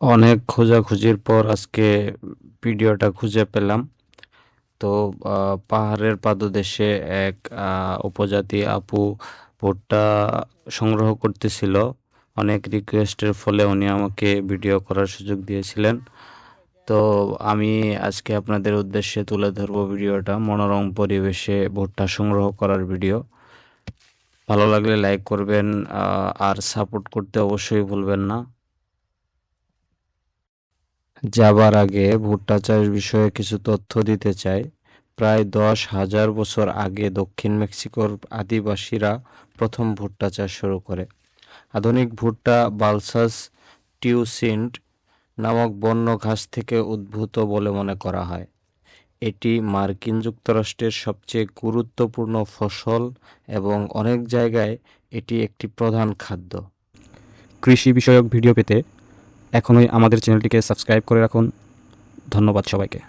অনেক খোঁজাখুঁজির পর আজকে ভিডিওটা খুঁজে পেলাম। তো পাহাড়ের পাদদেশে এক উপজাতি আপু ভুট্টা সংগ্রহ করতেছিল। অনেক রিকোয়েস্টের ফলে উনি আমাকে ভিডিও করার সুযোগ দিয়েছিলেন। তো আমি আজকে আপনাদের উদ্দেশ্যে তুলে ধরবো ভিডিওটা, মনোরম পরিবেশে ভুট্টা সংগ্রহ করার ভিডিও। ভালো লাগলে লাইক করবেন, আর সাপোর্ট করতে অবশ্যই ভুলবেন না। যাবার আগে ভুট্টা চাষ বিষয়ে কিছু তথ্য দিতে চাই। প্রায় 10,000 বছর আগে দক্ষিণ মেক্সিকোর আদিবাসীরা প্রথম ভুট্টা চাষ শুরু করে। আধুনিক ভুট্টা বালসাস টিউসিন্ট নামক বন্য ঘাস থেকে উদ্ভূত বলে মনে করা হয়। এটি মার্কিন যুক্তরাষ্ট্রের সবচেয়ে গুরুত্বপূর্ণ ফসল এবং অনেক জায়গায় এটি একটি প্রধান খাদ্য। কৃষি বিষয়ক ভিডিও পেতে এখনই আমাদের চ্যানেলটিকে সাবস্ক্রাইব করে রাখুন। ধন্যবাদ সবাইকে।